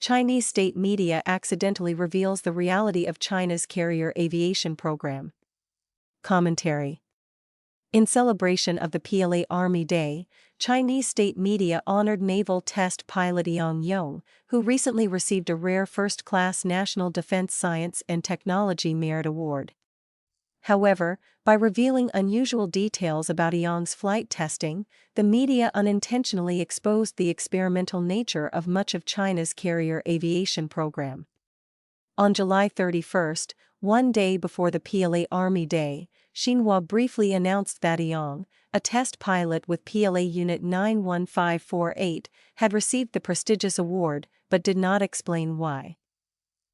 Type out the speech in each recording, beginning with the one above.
Chinese state media accidentally reveals the reality of China's carrier aviation program. Commentary. In celebration of the PLA Army Day, Chinese state media honored naval test pilot Yang Yong, who recently received a rare first-class National Defense Science and Technology Merit Award. However, by revealing unusual details about Yang's flight testing, the media unintentionally exposed the experimental nature of much of China's carrier aviation program. On July 31, one day before the PLA Army Day, Xinhua briefly announced that Yang, a test pilot with PLA Unit 91548, had received the prestigious award, but did not explain why.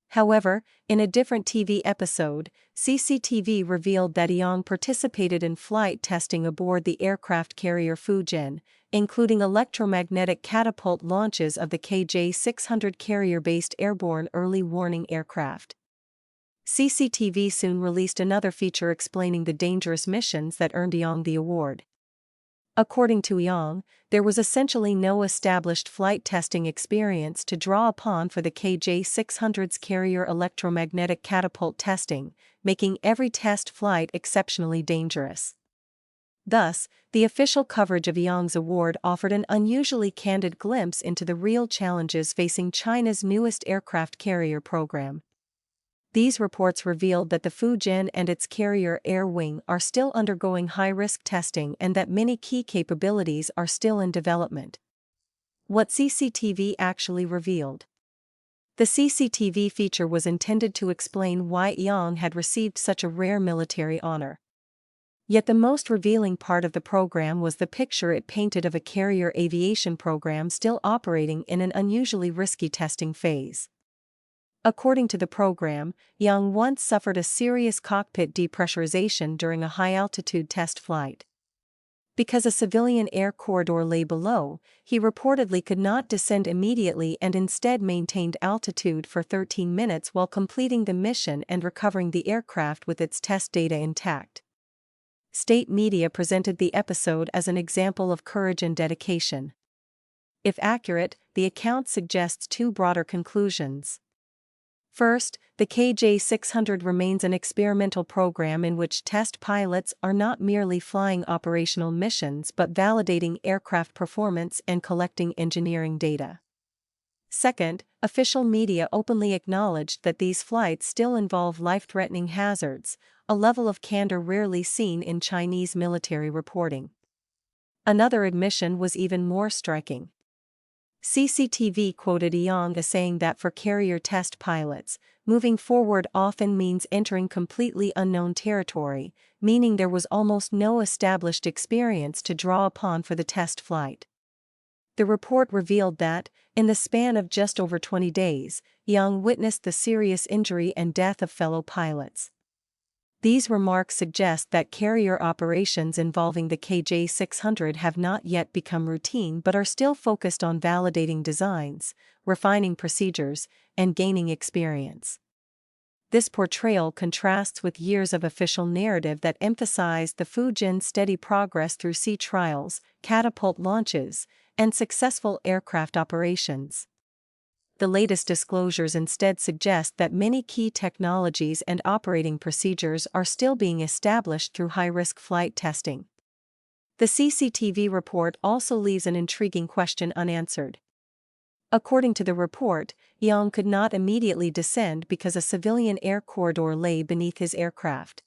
However, in a different TV episode, CCTV revealed that Yang participated in flight testing aboard the aircraft carrier Fujian, including electromagnetic catapult launches of the KJ-600 carrier-based airborne early warning aircraft. CCTV soon released another feature explaining the dangerous missions that earned Yang the award. According to Yang, there was essentially no established flight testing experience to draw upon for the KJ-600's carrier electromagnetic catapult testing, making every test flight exceptionally dangerous. Thus, the official coverage of Yang's award offered an unusually candid glimpse into the real challenges facing China's newest aircraft carrier program. These reports revealed that the Fujian and its carrier Air Wing are still undergoing high-risk testing and that many key capabilities are still in development. What CCTV actually revealed. The CCTV feature was intended to explain why Yang had received such a rare military honor. Yet the most revealing part of the program was the picture it painted of a carrier aviation program still operating in an unusually risky testing phase. According to the program, Yang once suffered a serious cockpit depressurization during a high-altitude test flight. Because a civilian air corridor lay below, he reportedly could not descend immediately and instead maintained altitude for 13 minutes while completing the mission and recovering the aircraft with its test data intact. State media presented the episode as an example of courage and dedication. If accurate, the account suggests two broader conclusions. First, the KJ-600 remains an experimental program in which test pilots are not merely flying operational missions but validating aircraft performance and collecting engineering data. Second, official media openly acknowledged that these flights still involve life-threatening hazards, a level of candor rarely seen in Chinese military reporting. Another admission was even more striking. CCTV quoted Yang as saying that for carrier test pilots, moving forward often means entering completely unknown territory, meaning there was almost no established experience to draw upon for the test flight. The report revealed that, in the span of just over 20 days, Yang witnessed the serious injury and death of fellow pilots. These remarks suggest that carrier operations involving the KJ-600 have not yet become routine but are still focused on validating designs, refining procedures, and gaining experience. This portrayal contrasts with years of official narrative that emphasized the Fujian's steady progress through sea trials, catapult launches, and successful aircraft operations. The latest disclosures instead suggest that many key technologies and operating procedures are still being established through high-risk flight testing. The CCTV report also leaves an intriguing question unanswered. According to the report, Yang could not immediately descend because a civilian air corridor lay beneath his aircraft.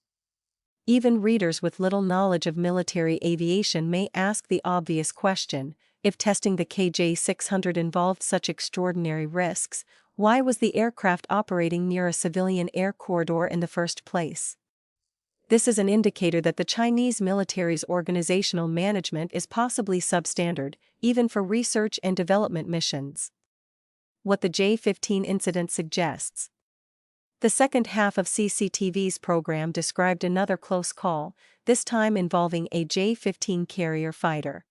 Even readers with little knowledge of military aviation may ask the obvious question: if testing the KJ-600 involved such extraordinary risks, why was the aircraft operating near a civilian air corridor in the first place? This is an indicator that the Chinese military's organizational management is possibly substandard, even for research and development missions. What the J-15 incident suggests. The second half of CCTV's program described another close call, this time involving a J-15 carrier fighter.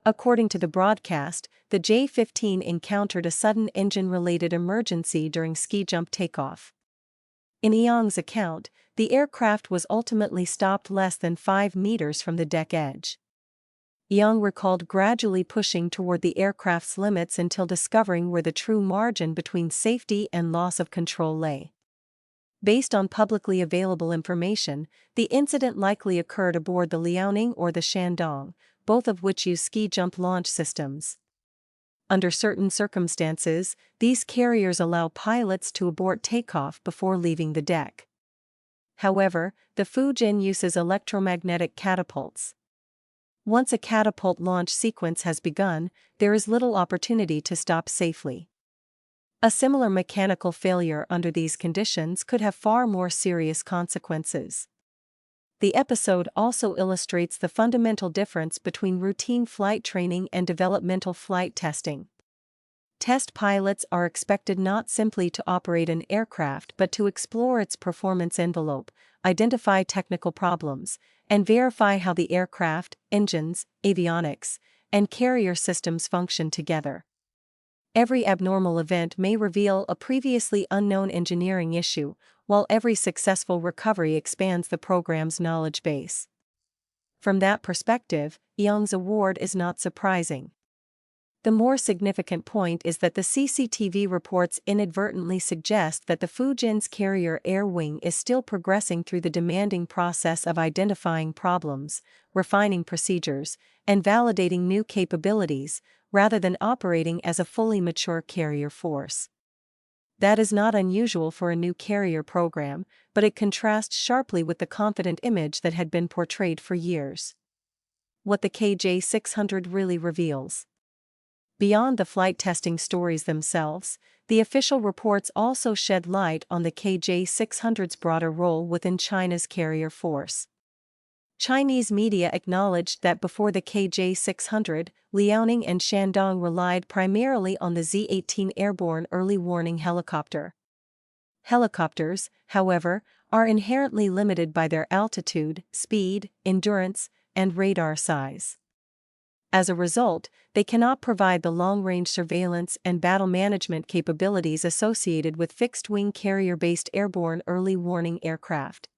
According to the broadcast, the J-15 encountered a sudden engine-related emergency during ski jump takeoff. In Yang's account, the aircraft was ultimately stopped less than 5 meters from the deck edge. Yang recalled gradually pushing toward the aircraft's limits until discovering where the true margin between safety and loss of control lay. Based on publicly available information, the incident likely occurred aboard the Liaoning or the Shandong, both of which use ski jump launch systems. Under certain circumstances, these carriers allow pilots to abort takeoff before leaving the deck. However, the Fujin uses electromagnetic catapults. Once a catapult launch sequence has begun, there is little opportunity to stop safely. A similar mechanical failure under these conditions could have far more serious consequences. The episode also illustrates the fundamental difference between routine flight training and developmental flight testing. Test pilots are expected not simply to operate an aircraft but to explore its performance envelope, identify technical problems, and verify how the aircraft, engines, avionics, and carrier systems function together. Every abnormal event may reveal a previously unknown engineering issue, while every successful recovery expands the program's knowledge base. From that perspective, Yang's award is not surprising. The more significant point is that the CCTV reports inadvertently suggest that the Fujin's carrier air wing is still progressing through the demanding process of identifying problems, refining procedures, and validating new capabilities, rather than operating as a fully mature carrier force. That is not unusual for a new carrier program, but it contrasts sharply with the confident image that had been portrayed for years. What the KJ-600 really reveals. Beyond the flight testing stories themselves, the official reports also shed light on the KJ-600's broader role within China's carrier force. Chinese media acknowledged that before the KJ-600, Liaoning and Shandong relied primarily on the Z-18 airborne early warning helicopter. Helicopters, however, are inherently limited by their altitude, speed, endurance, and radar size. As a result, they cannot provide the long-range surveillance and battle management capabilities associated with fixed-wing carrier-based airborne early warning aircraft.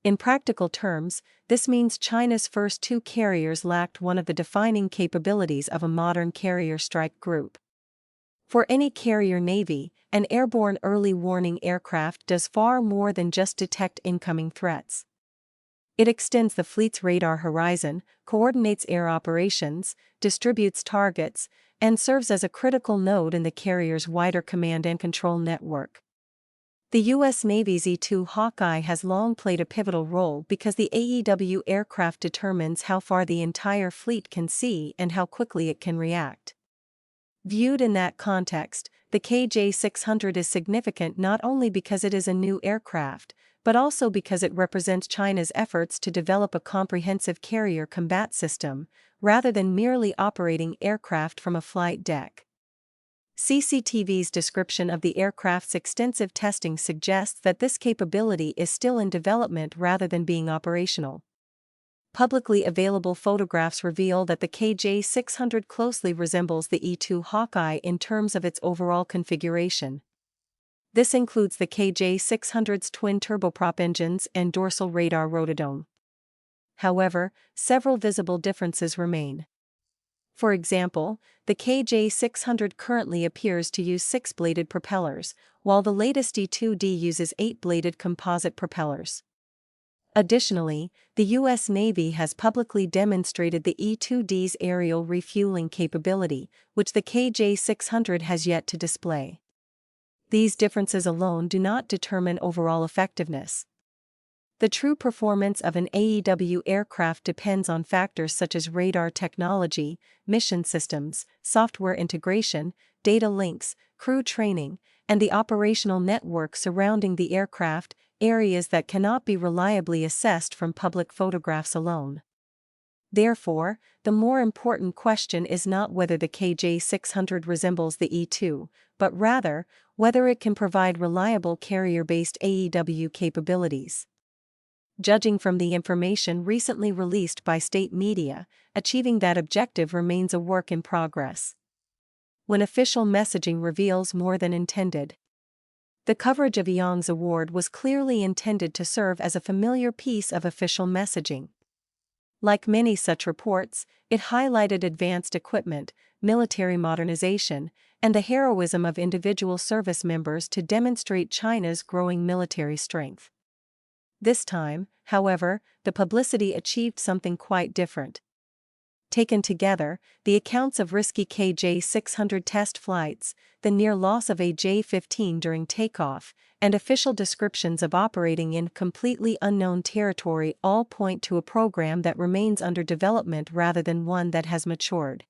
In practical terms, this means China's first two carriers lacked one of the defining capabilities of a modern carrier strike group. For any carrier navy, an airborne early warning aircraft does far more than just detect incoming threats. It extends the fleet's radar horizon, coordinates air operations, distributes targets, and serves as a critical node in the carrier's wider command and control network. The U.S. Navy's E-2 Hawkeye has long played a pivotal role because the AEW aircraft determines how far the entire fleet can see and how quickly it can react. Viewed in that context, the KJ-600 is significant not only because it is a new aircraft, but also because it represents China's efforts to develop a comprehensive carrier combat system, rather than merely operating aircraft from a flight deck. CCTV's description of the aircraft's extensive testing suggests that this capability is still in development rather than being operational. Publicly available photographs reveal that the KJ-600 closely resembles the E-2 Hawkeye in terms of its overall configuration. This includes the KJ-600's twin turboprop engines and dorsal radar rotodome. However, several visible differences remain. For example, the KJ-600 currently appears to use 6-bladed propellers, while the latest E-2D uses 8-bladed composite propellers. Additionally, the U.S. Navy has publicly demonstrated the E-2D's aerial refueling capability, which the KJ-600 has yet to display. These differences alone do not determine overall effectiveness. The true performance of an AEW aircraft depends on factors such as radar technology, mission systems, software integration, data links, crew training, and the operational network surrounding the aircraft, areas that cannot be reliably assessed from public photographs alone. Therefore, the more important question is not whether the KJ-600 resembles the E-2, but rather, whether it can provide reliable carrier-based AEW capabilities. Judging from the information recently released by state media, achieving that objective remains a work in progress. When official messaging reveals more than intended. The coverage of Yang's award was clearly intended to serve as a familiar piece of official messaging. Like many such reports, it highlighted advanced equipment, military modernization, and the heroism of individual service members to demonstrate China's growing military strength. This time, however, the publicity achieved something quite different. Taken together, the accounts of risky KJ-600 test flights, the near loss of a J-15 during takeoff, and official descriptions of operating in completely unknown territory all point to a program that remains under development rather than one that has matured.